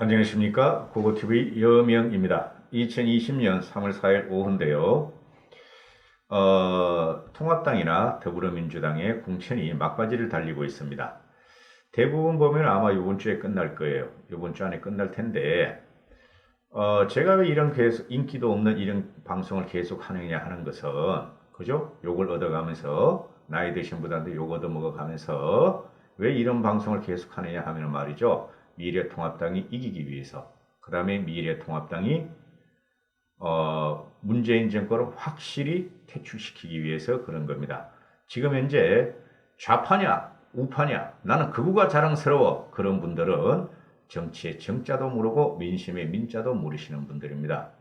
안녕하십니까. 고고TV 여명입니다. 2020년 3월 4일 오후인데요. 통합당이나 더불어민주당의 공천이 막바지를 달리고 있습니다. 대부분 보면 아마 이번 주에 끝날 거예요. 이번 주 안에 끝날 텐데, 제가 왜 이런 계속 인기도 없는 이런 방송을 계속 하느냐 하는 것은, 그죠? 욕을 얻어가면서, 나이 드신 분들한테 욕 얻어먹어가면서, 왜 이런 방송을 계속 하느냐 하면 말이죠. 미래통합당이 이기기 위해서, 그 다음에 미래통합당이 문재인 정권을 확실히 퇴출시키기 위해서 그런 겁니다. 지금 현재 좌파냐 우파냐 나는 극우가 자랑스러워, 그런 분들은 정치의 정자도 모르고 민심의 민자도 모르시는 분들입니다.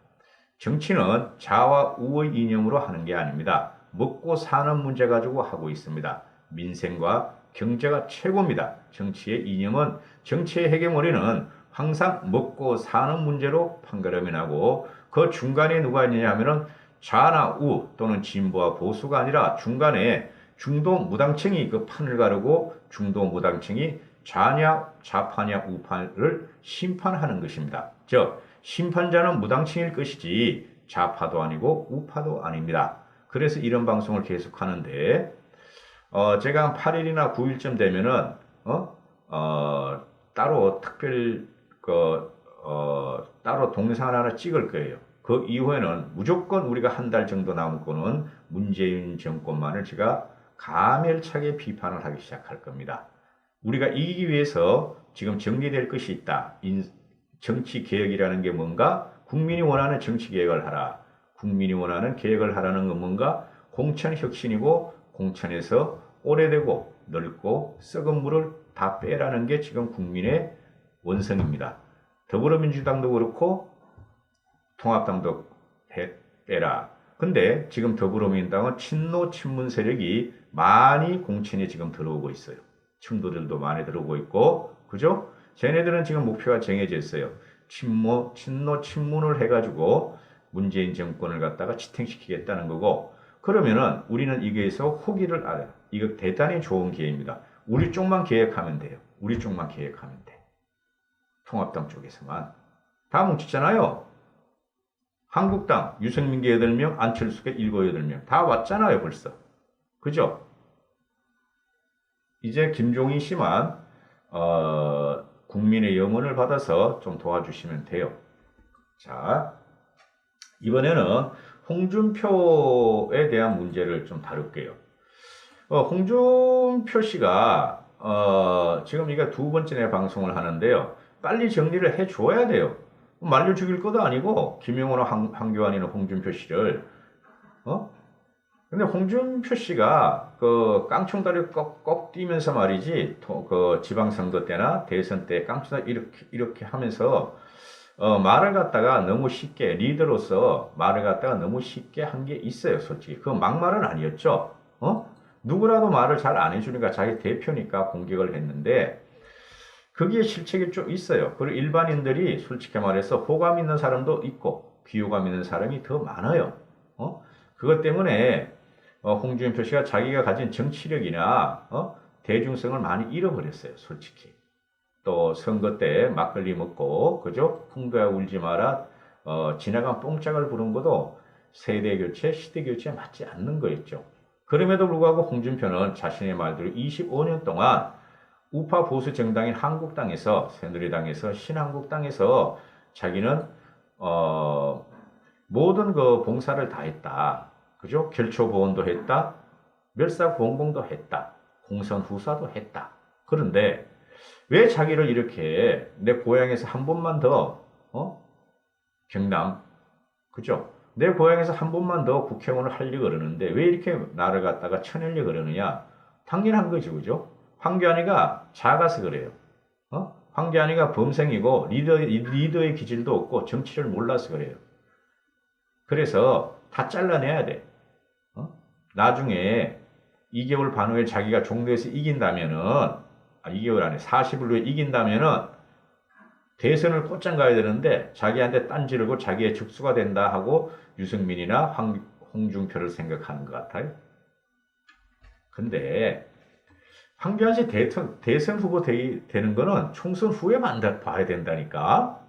정치는 좌와 우의 이념으로 하는 게 아닙니다. 먹고 사는 문제 가지고 하고 있습니다. 민생과 경제가 최고입니다. 정치의 이념은, 정치의 헤게모니는 항상 먹고 사는 문제로 판가름이 나고, 그 중간에 누가 있느냐 하면은 좌나 우 또는 진보와 보수가 아니라 중간에 중도 무당층이 그 판을 가르고, 중도 무당층이 좌냐 좌파냐 우파를 심판하는 것입니다. 즉 심판자는 무당층일 것이지 좌파도 아니고 우파도 아닙니다. 그래서 이런 방송을 계속 하는데, 제가 한 8일이나 9일쯤 되면은, 따로 따로 동영상을 하나 찍을 거예요. 그 이후에는 무조건 우리가 한 달 정도 남고는 문재인 정권만을 제가 가멸차게 비판을 하기 시작할 겁니다. 우리가 이기기 위해서 지금 정리될 것이 있다. 정치 개혁이라는 게 뭔가? 국민이 원하는 정치 개혁을 하라. 국민이 원하는 개혁을 하라는 건 뭔가? 공천 혁신이고, 공천에서 오래되고 넓고 썩은 물을 다 빼라는 게 지금 국민의 원성입니다. 더불어민주당도 그렇고 통합당도 빼라. 근데 지금 더불어민주당은 친노 친문 세력이 많이 공천에 지금 들어오고 있어요. 친구들도 많이 들어오고 있고, 그죠? 쟤네들은 지금 목표가 정해져 있어요. 친노 친문을 해가지고 문재인 정권을 갖다가 지탱시키겠다는 거고, 그러면은 우리는 이게서 후기를 알아요. 이거 대단히 좋은 기회입니다. 우리 쪽만 계획하면 돼요. 우리 쪽만 계획하면 돼. 통합당 쪽에서만. 다 뭉치잖아요. 한국당, 유승민계 8명, 안철수계 7, 8명. 다 왔잖아요, 벌써. 그죠? 이제 김종인 씨만, 국민의 영혼을 받아서 좀 도와주시면 돼요. 자, 이번에는 홍준표에 대한 문제를 좀 다룰게요. 홍준표 씨가, 지금 이게 두 번째 내 방송을 하는데요. 빨리 정리를 해줘야 돼요. 말려 죽일 것도 아니고, 김용호나 황교안이나 홍준표 씨를, 근데 홍준표 씨가 그 깡총다리 꺾 뛰면서 말이지, 그 지방선거 때나 대선 때 깡총다리 이렇게 하면서, 말을 갖다가 너무 쉽게, 리더로서 말을 갖다가 너무 쉽게 한 게 있어요, 솔직히. 그 막말은 아니었죠. 누구라도 말을 잘 안 해주니까, 자기 대표니까 공격을 했는데, 거기에 실책이 좀 있어요. 그리고 일반인들이 솔직히 말해서 호감 있는 사람도 있고, 비호감 있는 사람이 더 많아요. 그것 때문에, 홍준표 씨가 자기가 가진 정치력이나, 대중성을 많이 잃어버렸어요, 솔직히. 또 선거 때 막걸리 먹고, 그죠? 풍부야 울지 마라, 지나간 뽕짝을 부른 것도 세대 교체, 시대 교체에 맞지 않는 거였죠. 그럼에도 불구하고 홍준표는 자신의 말대로 25년 동안 우파 보수 정당인 한국당에서, 새누리당에서, 신한국당에서 자기는 모든 그 봉사를 다 했다. 그죠? 결초보온도 했다. 멸사공공도 했다. 공선후사도 했다. 그런데 왜 자기를 이렇게 내 고향에서 한 번만 더, 경남, 그죠? 내 고향에서 한 번만 더 국회의원을 하려고 그러는데 왜 이렇게 나를 갖다가 쳐내려고 그러느냐? 당연한 거죠, 그죠? 황교안이가 작아서 그래요. 황교안이가 범생이고 리더의 기질도 없고 정치를 몰라서 그래요. 그래서 다 잘라내야 돼. 나중에 2개월 반 후에 자기가 종로에서 이긴다면은, 2개월 안에 40일 후에 이긴다면은 대선을 곧장 가야 되는데 자기한테 딴지르고 자기의 적수가 된다 하고 유승민이나 홍준표를 생각하는 것 같아요. 근데 황교안 씨 대선 후보 되는 거는 총선 후에 봐야 된다니까.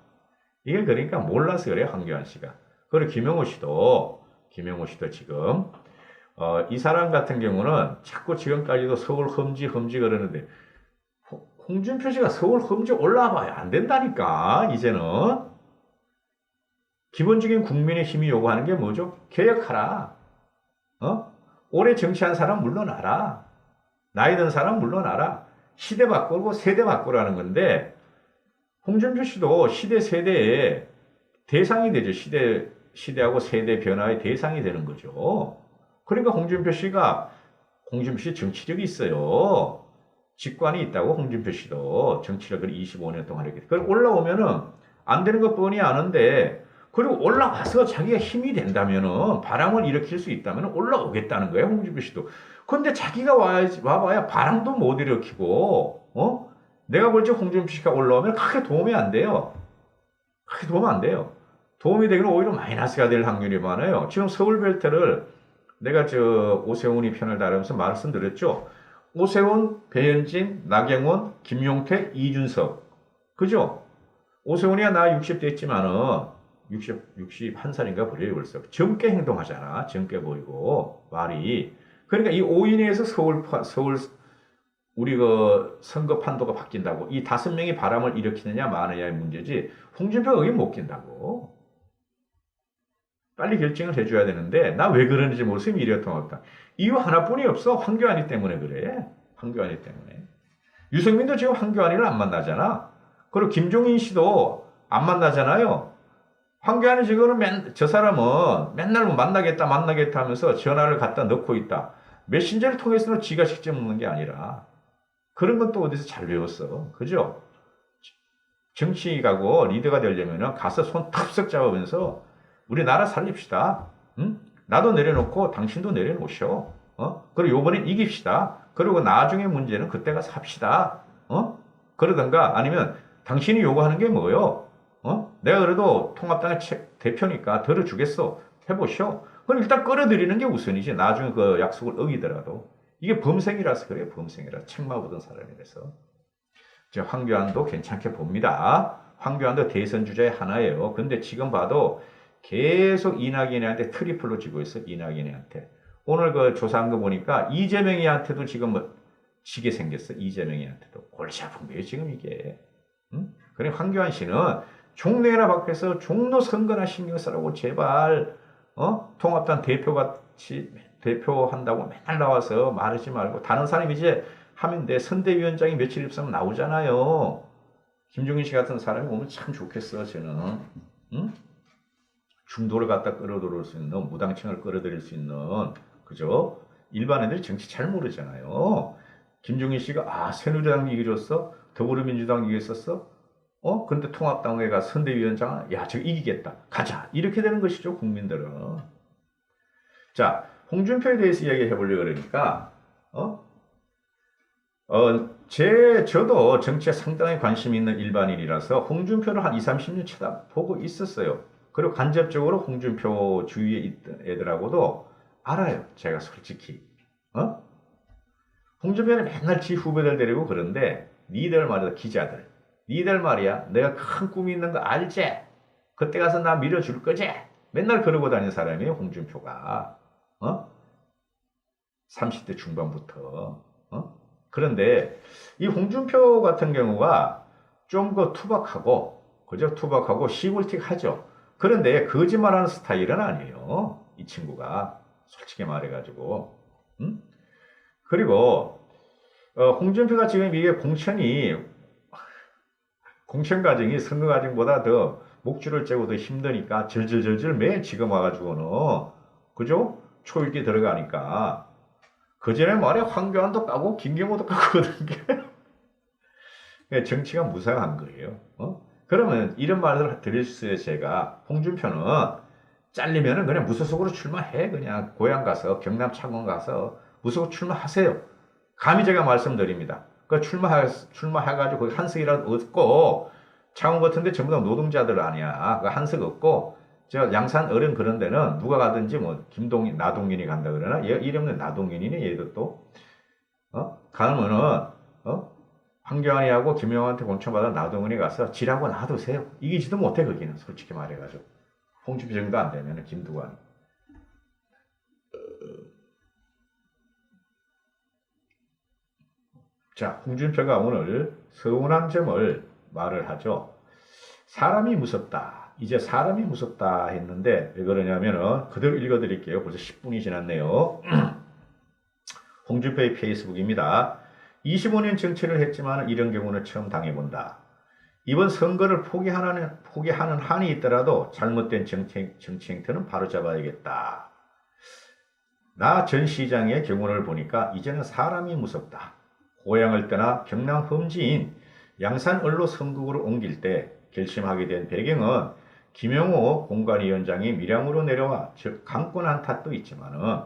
이게 그러니까 몰라서 그래, 황교안 씨가. 그리고 김영호 씨도 지금, 이 사람 같은 경우는 자꾸 지금까지도 서울 험지 그러는데, 홍준표 씨가 서울 험지 올라와봐야 안 된다니까, 이제는. 기본적인 국민의 힘이 요구하는 게 뭐죠? 개혁하라. 오래 정치한 사람 물러나라. 나이 든 사람 물러나라. 시대 바꾸고 세대 바꾸라는 건데, 홍준표 씨도 시대 세대의 대상이 되죠. 시대하고 세대 변화의 대상이 되는 거죠. 그러니까 홍준표 씨 정치력이 있어요. 직관이 있다고 홍준표 씨도 정치력을 25년 동안 했기 때문에. 그럼 올라오면은 안 되는 거 뻔히 아는데, 그리고 올라와서 자기가 힘이 된다면은, 바람을 일으킬 수 있다면 올라오겠다는 거예요, 홍준표 씨도. 근데 자기가 와봐야 바람도 못 일으키고, 내가 볼 때 홍준표 씨가 올라오면 크게 도움이 안 돼요. 크게 도움 안 돼요. 도움이 되기는 오히려 마이너스가 될 확률이 많아요. 지금 서울 벨트를 내가 오세훈이 편을 다루면서 말씀드렸죠. 오세훈, 배현진, 나경원, 김용태, 이준석. 그죠? 오세훈이야 나 60대 있지만은 61살인가 그래요, 벌써. 젊게 행동하잖아. 젊게 보이고, 말이. 그러니까 이 5인에서 서울, 우리 선거 판도가 바뀐다고. 이 5명이 바람을 일으키느냐, 마느냐의 문제지, 홍준표가 여기 못 낀다고. 빨리 결정을 해줘야 되는데, 나 왜 그러는지 모르겠어, 미래통합당. 이유 하나뿐이 없어. 황교안이 때문에 그래. 황교안이 때문에. 유승민도 지금 황교안이를 안 만나잖아. 그리고 김종인 씨도 안 만나잖아요. 황교안이 지금은 저 사람은 맨날 만나겠다 하면서 전화를 갖다 넣고 있다. 메신저를 통해서는 지가 직접 묻는 게 아니라. 그런 건 또 어디서 잘 배웠어. 그죠? 정치 가고 리더가 되려면 가서 손 탑석 잡으면서 우리나라 살립시다. 응? 나도 내려놓고 당신도 내려놓으셔. 그리고 요번엔 이깁시다. 그리고 나중에 문제는 그때 가서 합시다. 그러던가 아니면 당신이 요구하는 게 뭐요? 내가 그래도 통합당의 대표니까 들어주겠어. 해보시오. 그럼 일단 끌어들이는 게 우선이지. 나중에 그 약속을 어기더라도. 이게 범생이라서 그래요. 범생이라. 책마 보던 사람이라서. 황교안도 괜찮게 봅니다. 황교안도 대선 주자의 하나예요. 근데 지금 봐도 계속 이낙연이한테 트리플로 지고 있어. 이낙연이한테. 오늘 그 조사한 거 보니까 이재명이한테도 지금 지게 생겼어. 이재명이한테도. 골치 아픈 거예요. 지금 이게. 응? 그래 황교안 씨는 종로나 밖에서 종로 선거나 신경 쓰라고 제발 통합당 대표같이 대표한다고 맨날 나와서 말하지 말고 다른 사람이 이제 하면 돼. 선대위원장이 며칠 있으면 나오잖아요. 김종인 씨 같은 사람이 오면 참 좋겠어. 저는. 응? 중도를 갖다 끌어들일 수 있는, 무당층을 끌어들일 수 있는, 그죠? 일반 애들이 정치 잘 모르잖아요. 김종인 씨가 새누리당 이겨줬어? 더불어민주당 이겼었어? 근데 통합당회가 선대위원장, 야, 저거 이기겠다. 가자. 이렇게 되는 것이죠, 국민들은. 자, 홍준표에 대해서 이야기해 보려고 그러니까, 저도 정치에 상당히 관심 있는 일반인이라서 홍준표를 한 20, 30년 쳐다보고 있었어요. 그리고 간접적으로 홍준표 주위에 있던 애들하고도 알아요. 제가 솔직히. 홍준표는 맨날 지 후배들 데리고 그런데, 니들 말이야, 기자들. 니들 말이야, 내가 큰 꿈이 있는 거 알지? 그때 가서 나 밀어줄 거지? 맨날 그러고 다니는 사람이에요, 홍준표가. 30대 중반부터. 그런데 이 홍준표 같은 경우가 좀 더 투박하고, 그죠? 투박하고 시골틱하죠. 그런데 거짓말하는 스타일은 아니에요. 이 친구가. 솔직히 말해가지고. 그리고 홍준표가 지금 이게 공천 과정이 선거 과정보다 더 목줄을 째고 더 힘드니까 절절절절 매일 지금 와가지고는, 그죠? 초읽기 들어가니까. 그 전에 말에 황교안도 까고 김경호도 까고 그러는 게 정치가 무상한 거예요. 그러면 이런 말을 드릴 수 있어요. 제가 홍준표는 잘리면은 그냥 무소속으로 출마해. 그냥 고향 가서 경남 창원 가서 무소속 출마하세요. 감히 제가 말씀드립니다. 그 출마해가지고 거기 한석이라도 얻고, 창원 같은데 전부 다 노동자들 아니야. 그 한석 얻고, 저 양산 어른 그런 데는 누가 가든지 뭐 나동균이 간다 그러나? 얘 이름은 나동균이네. 얘도 또 가면은 황교안이하고 김영환한테 공천받아 나동원이 가서 지라고 놔두세요. 이기지도 못해 거기는 솔직히 말해가지고 홍준표 정도 안 되면 김두관. 자, 홍준표가 오늘 서운한 점을 말을 하죠. 사람이 무섭다. 이제 사람이 무섭다 했는데 왜 그러냐면은 그대로 읽어드릴게요. 벌써 10분이 지났네요. 홍준표의 페이스북입니다. 25년 정치를 했지만 이런 경우는 처음 당해본다. 이번 선거를 포기하는 한이 있더라도 잘못된 정치 행태는 바로잡아야겠다. 나 전 시장의 경우를 보니까 이제는 사람이 무섭다. 고향을 떠나 경남 험지인 양산을로 선거구를 옮길 때 결심하게 된 배경은 김영호 공관위원장이 밀양으로 내려와 즉 강권한 탓도 있지만은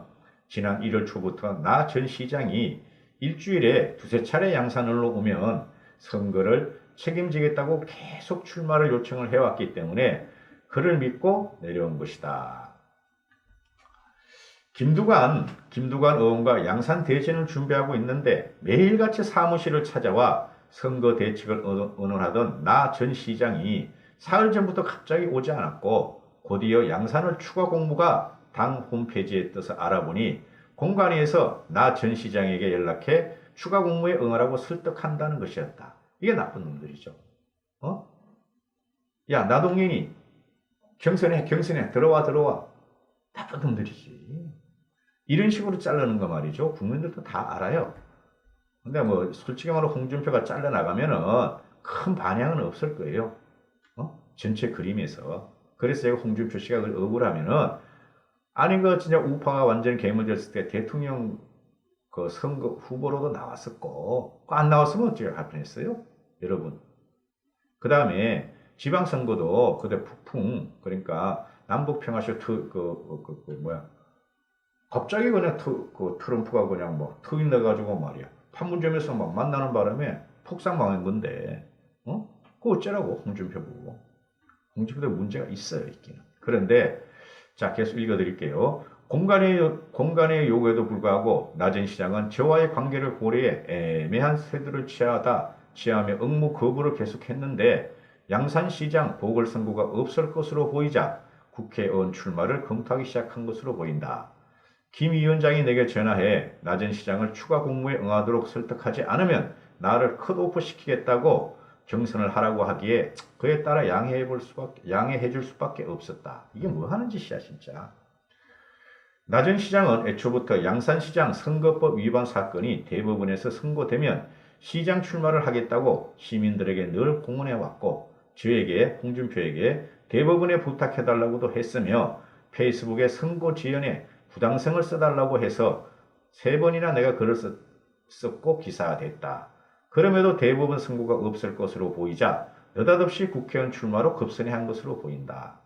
지난 1월 초부터 나 전 시장이 일주일에 두세 차례 양산을로 오면 선거를 책임지겠다고 계속 출마를 요청을 해왔기 때문에 그를 믿고 내려온 것이다. 김두관 의원과 양산 대전을 준비하고 있는데 매일같이 사무실을 찾아와 선거 대책을 의논하던 나 전 시장이 사흘 전부터 갑자기 오지 않았고 곧이어 양산을 추가 공모가 당 홈페이지에 떠서 알아보니 공관위에서 나 전 시장에게 연락해 추가 공모에 응하라고 설득한다는 것이었다. 이게 나쁜 놈들이죠. 야, 나동인이 경선해 들어와. 나쁜 놈들이지. 이런 식으로 자르는 거 말이죠. 국민들도 다 알아요. 근데 뭐 솔직히 말로 홍준표가 잘려나가면은 큰 반향은 없을 거예요. 전체 그림에서. 그래서 제가 홍준표 씨가 그걸 억울하면은 아니 그 진짜 우파가 완전히 괴물됐을 때 대통령 그 선거 후보로도 나왔었고 안 나왔으면 어떻게 할 뻔했어요? 여러분. 그 다음에 지방선거도 그때 북풍 그러니까 남북평화쇼 갑자기 그냥 트럼프가 그냥 뭐 트윈 내가지고 말이야. 판문점에서 막 만나는 바람에 폭삭 망한 건데, 그거 어쩌라고, 홍준표 보고. 홍준표도 문제가 있어요, 있기는. 그런데, 자, 계속 읽어드릴게요. 공간의 요구에도 불구하고, 낮은 시장은 저와의 관계를 고려해 애매한 태도를 취하며 응모 거부를 계속했는데, 양산시장 보궐선거가 없을 것으로 보이자 국회의원 출마를 검토하기 시작한 것으로 보인다. 김 위원장이 내게 전화해 낮은 시장을 추가 공모에 응하도록 설득하지 않으면 나를 컷오프 시키겠다고 경선을 하라고 하기에 그에 따라 양해해 줄 수밖에 없었다. 이게 뭐 하는 짓이야 진짜. 낮은 시장은 애초부터 양산시장 선거법 위반 사건이 대법원에서 선고되면 시장 출마를 하겠다고 시민들에게 늘 공언해왔고 홍준표에게 대법원에 부탁해달라고도 했으며 페이스북에 선고 지연에 부당성을 써달라고 해서 3번이나 내가 글을 썼고 기사화됐다. 그럼에도 대부분 선고가 없을 것으로 보이자 느닷없이 국회의원 출마로 급선회 한 것으로 보인다.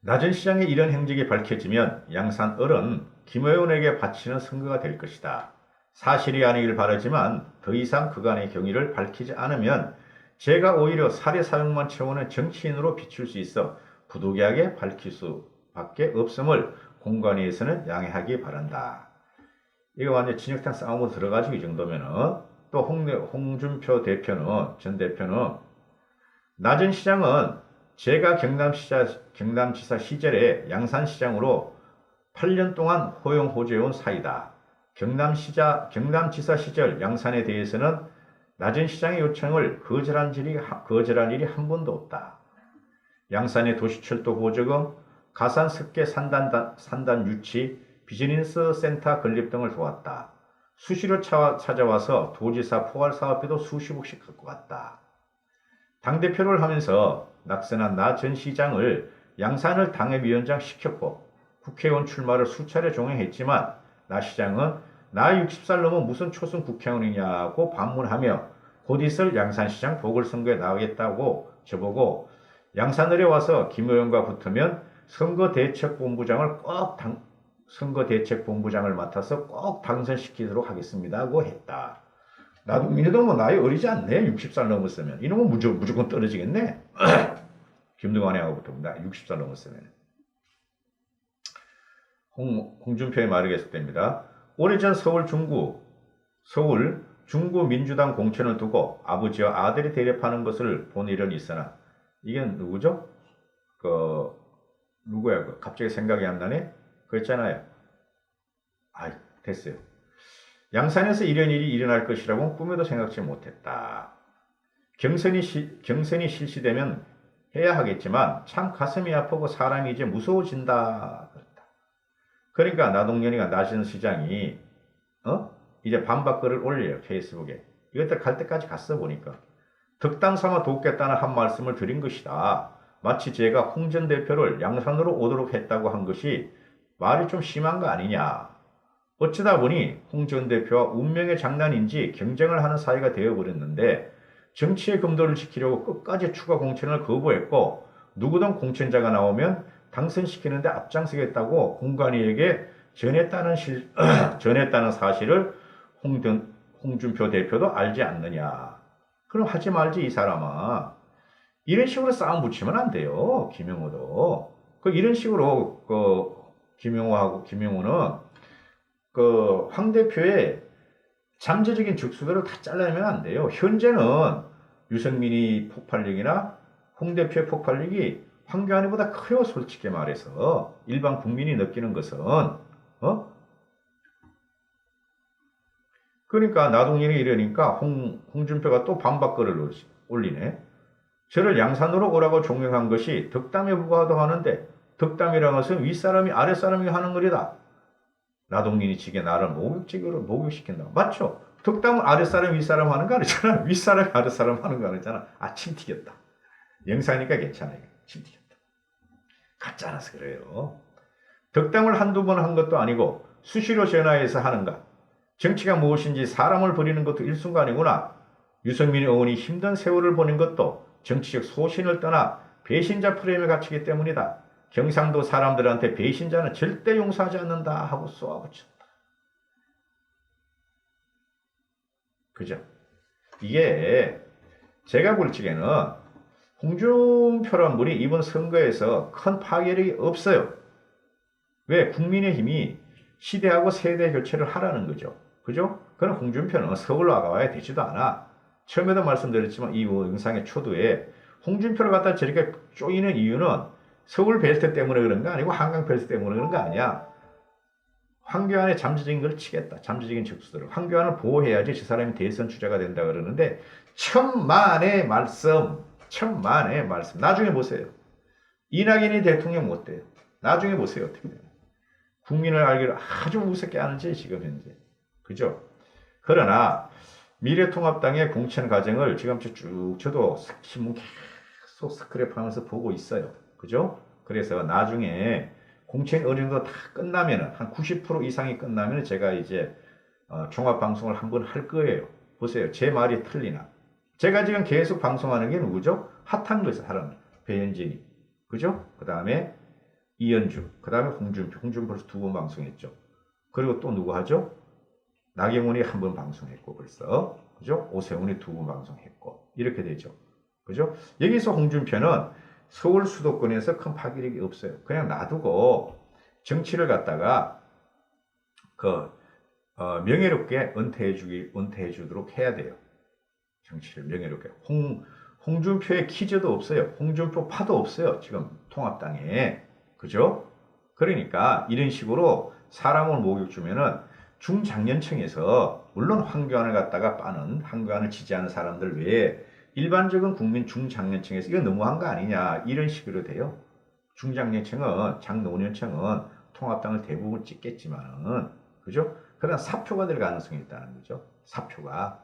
낮은 시장의 이런 행적이 밝혀지면 양산을은 김 의원에게 바치는 선거가 될 것이다. 사실이 아니길 바라지만 더 이상 그간의 경위를 밝히지 않으면 제가 오히려 사례 사용만 채우는 정치인으로 비출 수 있어 부득이하게 밝힐 수밖에 없음을 공관위에서는 양해하기 바란다. 이거 완전 진흙탕 싸움으로 들어가지고 이 정도면은 또 홍준표 전 대표는 낮은 시장은 제가 경남지사 시절에 양산시장으로 8년 동안 호용호조해온 사이다. 경남지사 시절 양산에 대해서는 낮은 시장의 요청을 거절한 일이 한 번도 없다. 양산의 도시철도 보조금, 가산 습계 산단 유치, 비즈니스 센터 건립 등을 도왔다. 수시로 찾아와서 도지사 포괄 사업비도 수십억씩 갖고 갔다. 당대표를 하면서 낙선한 나 전 시장을 양산을 당협위원장 시켰고 국회의원 출마를 수차례 종용했지만 나 시장은 나 60살 넘은 무슨 초선 국회의원이냐고 반문하며 곧 있을 양산시장 보궐선거에 나가겠다고 저보고 양산을에 와서 김 의원과 붙으면 선거대책본부장을 맡아서 꼭 당선시키도록 하겠습니다고 했다. 나도 민주도 뭐 나이 어리지 않네. 60살 넘었으면. 이놈은 무조건 떨어지겠네. 김두관하고 붙습니다. 60살 넘었으면. 홍준표의 말이 계속됩니다. 오래전 서울 중구 민주당 공천을 두고 아버지와 아들이 대립하는 것을 본 일은 있으나 이게 누구죠? 누구야? 갑자기 생각이 안 나네? 그랬잖아요. 아, 됐어요. 양산에서 이런 일이 일어날 것이라고는 꿈에도 생각지 못했다. 경선이 실시되면 해야 하겠지만 참 가슴이 아프고 사람이 이제 무서워진다. 그러니까 나동연이가 나시는 시장이 이제 반박글을 올려요. 페이스북에. 이것들 갈 때까지 갔어 보니까. 덕담 삼아 돕겠다는 한 말씀을 드린 것이다. 마치 제가 홍 전 대표를 양산으로 오도록 했다고 한 것이 말이 좀 심한 거 아니냐. 어쩌다 보니 홍 전 대표와 운명의 장난인지 경쟁을 하는 사이가 되어버렸는데 정치의 금도를 지키려고 끝까지 추가 공천을 거부했고 누구든 공천자가 나오면 당선시키는데 앞장서겠다고 공관위에게 전했다는 사실을 홍준표 대표도 알지 않느냐. 그럼 하지 말지 이 사람아. 이런 식으로 싸움 붙이면 안 돼요. 김영호도. 이런 식으로 김영호는 황 대표의 잠재적인 적수들을 다 잘라내면 안 돼요. 현재는 유승민이 폭발력이나 홍 대표의 폭발력이 황교안이보다 커요. 솔직히 말해서 일반 국민이 느끼는 것은 그러니까 나동연이 이러니까 홍준표가 또 반박글을 올리네. 저를 양산으로 오라고 종용한 것이 덕담에 불과하다고 하는데 덕담이라는 것은 윗사람이 아랫사람이 하는 거리다. 나동연이 지게 나를 목욕시킨다. 맞죠? 덕담은 아랫사람 윗사람 하는 거 아니잖아. 윗사람이 아랫사람 하는 거 아니잖아. 아, 침 튀겼다. 영상이니까 괜찮아요. 침 튀겼다. 가짜라서 그래요. 덕담을 한두 번 한 것도 아니고 수시로 전화해서 하는가. 정치가 무엇인지 사람을 버리는 것도 일순간이구나. 유승민 의원이 힘든 세월을 보낸 것도 정치적 소신을 떠나 배신자 프레임에 갇히기 때문이다. 경상도 사람들한테 배신자는 절대 용서하지 않는다 하고 쏘아붙였다. 그죠? 이게 제가 볼 적에는 홍준표란 분이 이번 선거에서 큰 파괴력이 없어요. 왜? 국민의힘이 시대하고 세대 교체를 하라는 거죠. 그죠? 그럼 홍준표는 서울로 와야 되지도 않아. 처음에도 말씀드렸지만 이 영상의 초두에 홍준표를 갖다 저렇게 쪼이는 이유는 서울 벨트 때문에 그런 거 아니고 한강 벨트 때문에 그런 거 아니야. 황교안의 잠재적인 걸 치겠다. 잠재적인 적수들을. 황교안을 보호해야지 저 사람이 대선 주자가 된다 그러는데 천만의 말씀. 나중에 보세요. 이낙연이 대통령 못 돼요. 나중에 보세요. 어떻게 돼요. 국민을 알기로 아주 무섭게 하는지 지금 현재. 그죠? 그러나 미래통합당의 공천 과정을 지금 쭉 저도 신문 계속 스크랩하면서 보고 있어요. 그죠? 그래서 나중에 공천이 어느 정도 다 끝나면은 한 90% 이상이 끝나면 제가 이제 종합방송을 한번 할 거예요. 보세요. 제 말이 틀리나. 제가 지금 계속 방송하는 게 누구죠? 핫한 거죠. 사람. 배현진이. 그죠? 그 다음에 이현주. 그 다음에 홍준표 벌써 2번 방송했죠. 그리고 또 누구 하죠? 나경원이 한 번 방송했고 벌써. 그죠? 오세훈이 2번 방송했고. 이렇게 되죠. 그죠? 여기서 홍준표는 서울 수도권에서 큰 파괴력이 없어요. 그냥 놔두고 정치를 갖다가 명예롭게 은퇴해주도록 해야 돼요. 정치를 명예롭게. 홍준표의 퀴즈도 없어요. 홍준표 파도 없어요. 지금 통합당에. 그죠? 그러니까 이런 식으로 사람을 목욕 주면은 중장년층에서 물론 황교안을 갖다가 빠는 황교안을 지지하는 사람들 외에 일반적인 국민 중장년층에서 이거 너무한 거 아니냐 이런 식으로 돼요. 중장년층은 장노년층은 통합당을 대부분 찍겠지만은 그죠? 그러나 사표가 될 가능성이 있다는 거죠. 사표가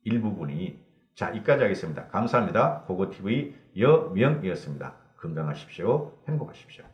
일부분이. 자, 여기까지 하겠습니다. 감사합니다. 고고TV 여명이었습니다. 건강하십시오. 행복하십시오.